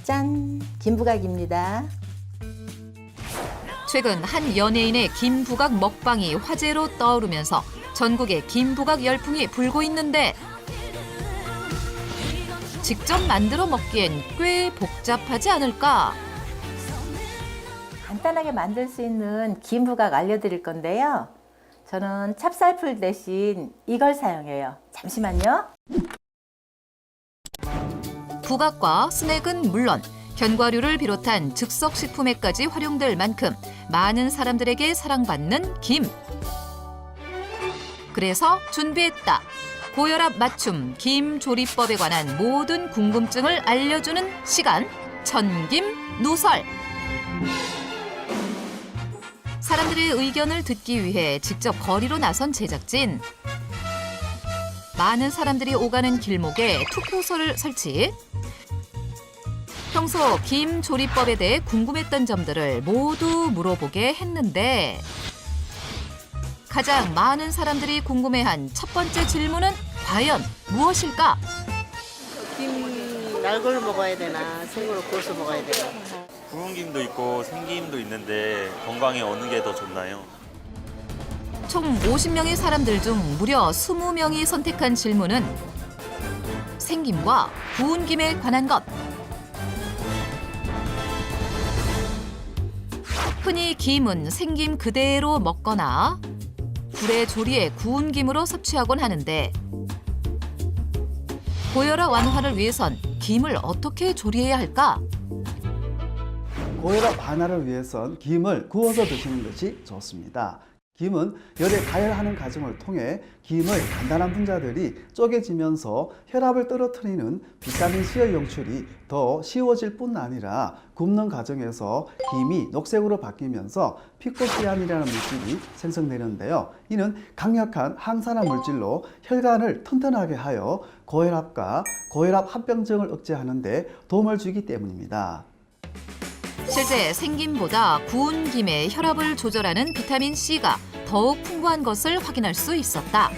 짠! 김부각입니다. 최근 한 연예인의 김부각 먹방이 화제로 떠오르면서 전국에 김부각 열풍이 불고 있는데 직접 만들어 먹기엔 꽤 복잡하지 않을까? 간단하게 만들 수 있는 김부각 알려드릴 건데요. 저는 찹쌀풀 대신 이걸 사용해요. 잠시만요. 부각과 스낵은 물론 견과류를 비롯한 즉석식품에까지 활용될 만큼 많은 사람들에게 사랑받는 김. 그래서 준비했다. 고혈압 맞춤 김 조리법에 관한 모든 궁금증을 알려주는 시간, 천김 누설. 사람들의 의견을 듣기 위해 직접 거리로 나선 제작진. 많은 사람들이 오가는 길목에 투표소를 설치. 평소 김 조리법에 대해 궁금했던 점들을 모두 물어보게 했는데 가장 많은 사람들이 궁금해한 첫 번째 질문은 과연 무엇일까? 김 날걸 먹어야 되나 생으로 구워서 먹어야 되나. 구운 김도 있고 생김도 있는데 건강에 어느 게 더 좋나요? 총 50명의 사람들 중 무려 20명이 선택한 질문은 생김과 구운 김에 관한 것. 흔히 김은 생김 그대로 먹거나 불에 조리해 구운 김으로 섭취하곤 하는데 고혈압 완화를 위해선 김을 어떻게 조리해야 할까? 고혈압 완화를 위해선 김을 구워서 드시는 것이 좋습니다. 김은 열에 가열하는 과정을 통해 김의 단단한 분자들이 쪼개지면서 혈압을 떨어뜨리는 비타민C의 영출이 더 쉬워질 뿐 아니라 굽는 과정에서 김이 녹색으로 바뀌면서 피코시안이라는 물질이 생성되는데요. 이는 강력한 항산화 물질로 혈관을 튼튼하게 하여 고혈압과 고혈압 합병증을 억제하는 데 도움을 주기 때문입니다. 실제 생김보다 구운 김의 혈압을 조절하는 비타민C가 더욱 풍부한 것을 확인할 수 있었다.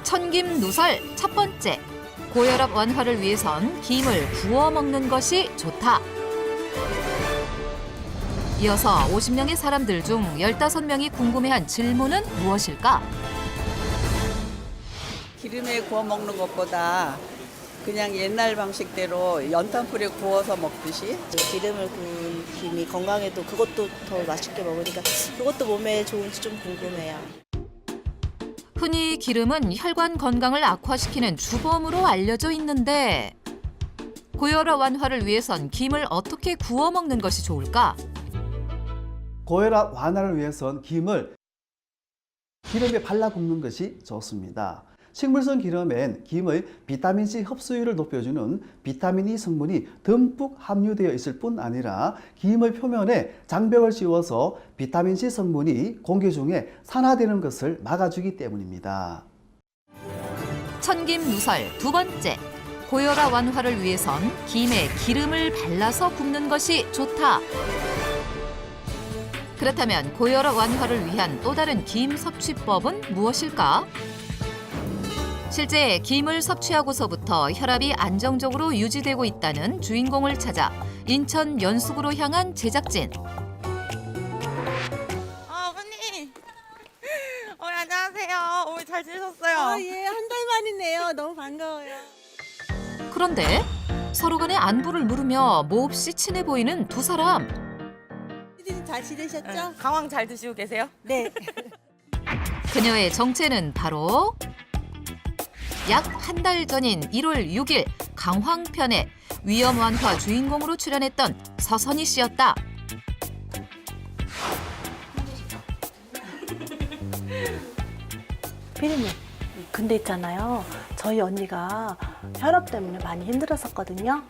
천김 누설 첫 번째. 고혈압 완화를 위해선 김을 구워 먹는 것이 좋다. 이어서 50명의 사람들 중 15명이 궁금해한 질문은 무엇일까? 기름에 구워 먹는 것보다 그냥 옛날 방식대로 연탄불에 구워서 먹듯이. 기름을 구운 김이 건강에도 그것도 더 맛있게 먹으니까 그것도 몸에 좋은지 좀 궁금해요. 흔히 기름은 혈관 건강을 악화시키는 주범으로 알려져 있는데 고혈압 완화를 위해선 김을 어떻게 구워 먹는 것이 좋을까? 고혈압 완화를 위해선 김을 기름에 발라 굽는 것이 좋습니다. 식물성 기름엔 김의 비타민C 흡수율을 높여주는 비타민 E 성분이 듬뿍 함유되어 있을 뿐 아니라 김의 표면에 장벽을 씌워서 비타민C 성분이 공기 중에 산화되는 것을 막아주기 때문입니다. 천김 누설 두 번째. 고혈압 완화를 위해선 김에 기름을 발라서 굽는 것이 좋다. 그렇다면 고혈압 완화를 위한 또 다른 김 섭취법은 무엇일까? 실제 김을 섭취하고서부터 혈압이 안정적으로 유지되고 있다는 주인공을 찾아 인천 연수구로 향한 제작진. 어머니! 안녕하세요. 오늘 잘 지내셨어요? 예, 한 달 만이네요. 너무 반가워요. 그런데 서로 간의 안부를 물으며 몹시 친해 보이는 두 사람. 피디님 잘 지내셨죠? 네. 강황 잘 드시고 계세요? 네. 그녀의 정체는 바로 약 한 달 전인 1월 6일 강황편에 위험 완화 주인공으로 출연했던 서선희 씨였다. 피디님, 근데 있잖아요. 저희 언니가 혈압 때문에 많이 힘들었었거든요.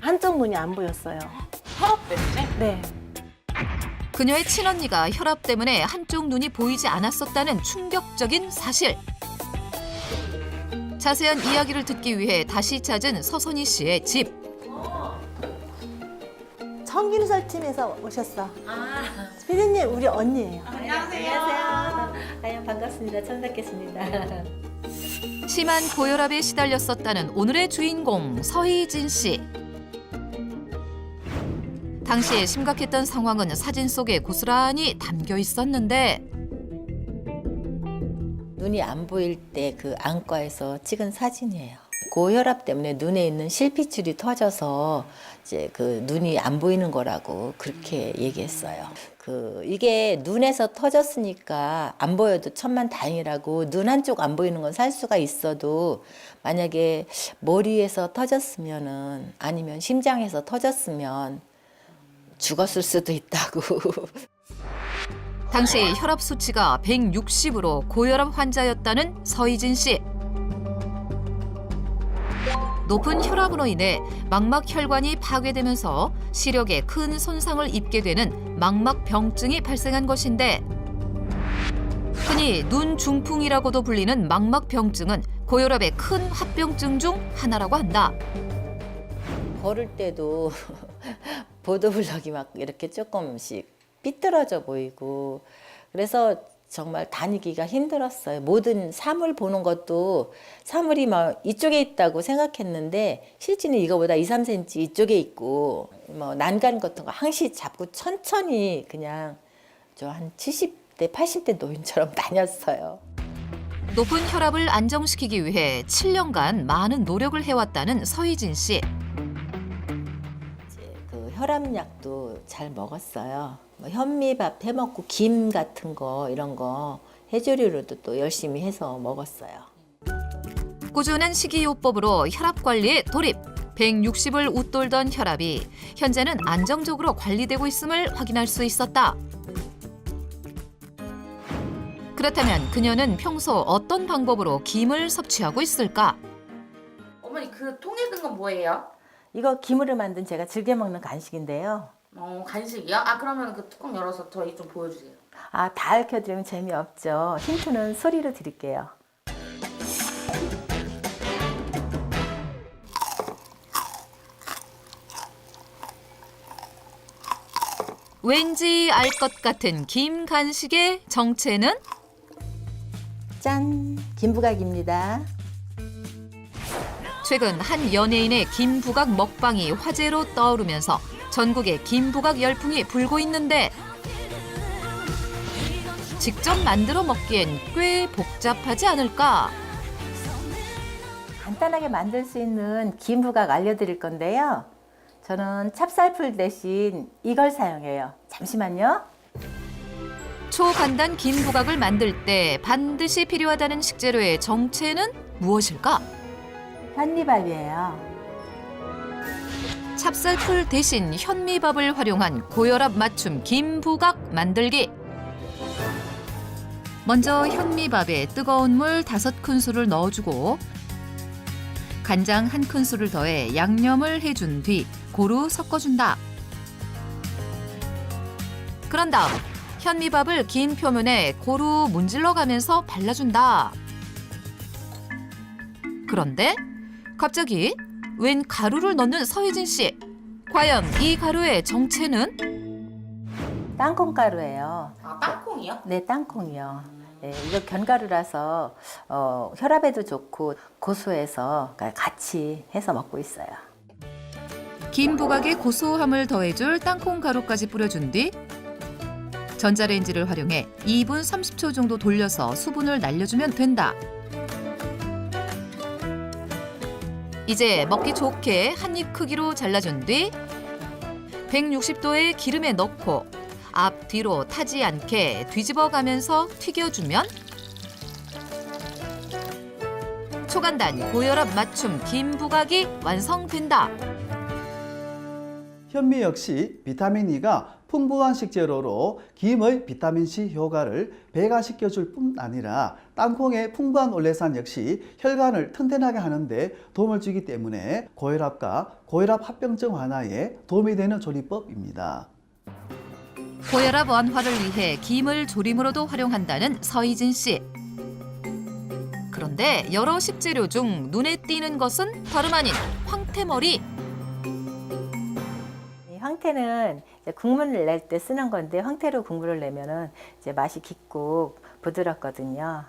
한쪽 눈이 안 보였어요. 혈압 때문에? 네. 그녀의 친언니가 혈압 때문에 한쪽 눈이 보이지 않았었다는 충격적인 사실. 자세한 이야기를 듣기 위해 다시 찾은 서선희 씨의 집. 청김설 팀에서 오셨어. 피디님, 우리 언니예요. 안녕하세요. 반갑습니다. 처음 뵙겠습니다. 심한 고혈압에 시달렸었다는 오늘의 주인공 서희진 씨. 당시에 심각했던 상황은 사진 속에 고스란히 담겨 있었는데 눈이 안 보일 때 그 안과에서 찍은 사진이에요. 고혈압 때문에 눈에 있는 실핏줄이 터져서 이제 그 눈이 안 보이는 거라고 그렇게 얘기했어요. 이게 눈에서 터졌으니까 안 보여도 천만다행이라고, 눈 한쪽 안 보이는 건 살 수가 있어도 만약에 머리에서 터졌으면은, 아니면 심장에서 터졌으면 죽었을 수도 있다고. 당시 혈압 수치가 160으로 고혈압 환자였다는 서희진 씨. 높은 혈압으로 인해 망막혈관이 파괴되면서 시력에 큰 손상을 입게 되는 망막병증이 발생한 것인데, 흔히 눈 중풍이라고도 불리는 망막병증은 고혈압의 큰 합병증 중 하나라고 한다. 걸을 때도 보도블럭이 막 이렇게 조금씩 삐뚤어져 보이고, 그래서 정말 다니기가 힘들었어요. 모든 사물 보는 것도 사물이 막 이쪽에 있다고 생각했는데 실제는 이거보다 2, 3cm 이쪽에 있고, 뭐 난간 같은 거 항시 잡고 천천히 그냥 저 한 70대, 80대 노인처럼 다녔어요. 높은 혈압을 안정시키기 위해 7년간 많은 노력을 해왔다는 서희진 씨. 그 혈압약도 잘 먹었어요. 뭐 현미밥 해먹고 김 같은 거 이런 거 해조류로도 또 열심히 해서 먹었어요. 꾸준한 식이요법으로 혈압 관리에 돌입. 160을 웃돌던 혈압이 현재는 안정적으로 관리되고 있음을 확인할 수 있었다. 그렇다면 그녀는 평소 어떤 방법으로 김을 섭취하고 있을까? 어머니 그 통에 든 건 뭐예요? 이거 김으로 만든 제가 즐겨 먹는 간식인데요. 간식이요? 아 그러면 그 뚜껑 열어서 저희 좀 보여주세요. 다 알려드리면 재미없죠. 힌트는 소리로 드릴게요. 왠지 알 것 같은 김 간식의 정체는? 짠! 김부각입니다. 최근 한 연예인의 김부각 먹방이 화제로 떠오르면서 전국에 김부각 열풍이 불고 있는데, 직접 만들어 먹기엔 꽤 복잡하지 않을까? 간단하게 만들 수 있는 김부각 알려드릴 건데요. 저는 찹쌀풀 대신 이걸 사용해요. 잠시만요. 초간단 김부각을 만들 때 반드시 필요하다는 식재료의 정체는 무엇일까? 현미밥이에요. 찹쌀풀 대신 현미밥을 활용한 고혈압 맞춤 김부각 만들기. 먼저 현미밥에 뜨거운 물 5큰술을 넣어주고 간장 1큰술을 더해 양념을 해준 뒤 고루 섞어준다. 그런 다음 현미밥을 김 표면에 고루 문질러가면서 발라준다. 그런데 갑자기 웬 가루를 넣는 서희진 씨. 과연 이 가루의 정체는? 땅콩가루예요. 아 땅콩이요? 네, 땅콩이요. 네, 이거 견가루라서 혈압에도 좋고 고소해서 같이 해서 먹고 있어요. 김부각에 고소함을 더해줄 땅콩 가루까지 뿌려준 뒤 전자레인지를 활용해 2분 30초 정도 돌려서 수분을 날려주면 된다. 이제 먹기 좋게 한 입 크기로 잘라준 뒤 160도의 기름에 넣고 앞 뒤로 타지 않게 뒤집어가면서 튀겨주면 초간단 고혈압 맞춤 김부각이 완성된다. 현미 역시 비타민 E가 풍부한 식재료로 김의 비타민C 효과를 배가시켜줄 뿐 아니라 땅콩의 풍부한 올레산 역시 혈관을 튼튼하게 하는 데 도움을 주기 때문에 고혈압과 고혈압 합병증 완화에 도움이 되는 조리법입니다. 고혈압 완화를 위해 김을 조림으로도 활용한다는 서희진 씨. 그런데 여러 식재료 중 눈에 띄는 것은 다름 아닌 황태머리. 이 황태는 이제 국물을 낼 때 쓰는 건데, 황태로 국물을 내면은 이제 맛이 깊고 부드럽거든요.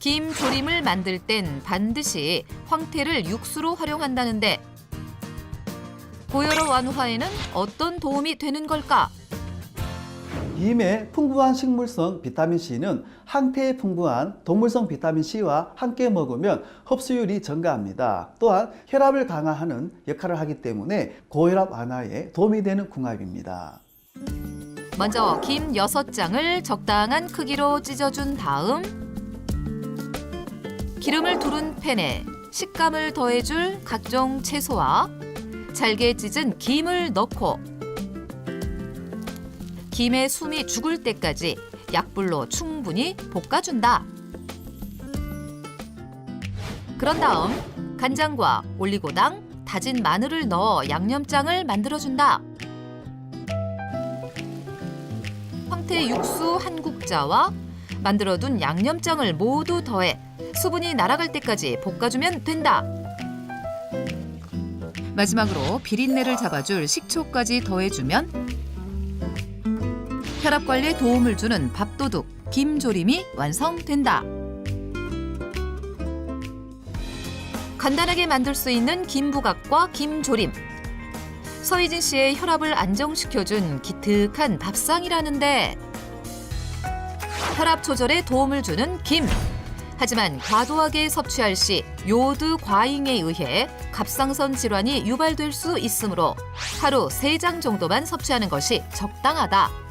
김조림을 만들 땐 반드시 황태를 육수로 활용한다는데 고혈압 완화에는 어떤 도움이 되는 걸까? 김의 풍부한 식물성 비타민C는 항태에 풍부한 동물성 비타민C와 함께 먹으면 흡수율이 증가합니다. 또한 혈압을 강화하는 역할을 하기 때문에 고혈압 완화에 도움이 되는 궁합입니다. 먼저 김 6장을 적당한 크기로 찢어준 다음 기름을 두른 팬에 식감을 더해줄 각종 채소와 잘게 찢은 김을 넣고 김의 숨이 죽을 때까지 약불로 충분히 볶아준다. 그런 다음 간장과 올리고당, 다진 마늘을 넣어 양념장을 만들어준다. 황태 육수 한 국자와 만들어둔 양념장을 모두 더해 수분이 날아갈 때까지 볶아주면 된다. 마지막으로 비린내를 잡아줄 식초까지 더해주면 혈압 관리에 도움을 주는 밥도둑 김조림이 완성된다. 간단하게 만들 수 있는 김부각과 김조림. 서희진 씨의 혈압을 안정시켜준 기특한 밥상이라는데 혈압 조절에 도움을 주는 김. 하지만 과도하게 섭취할 시 요오드 과잉에 의해 갑상선 질환이 유발될 수 있으므로 하루 3장 정도만 섭취하는 것이 적당하다.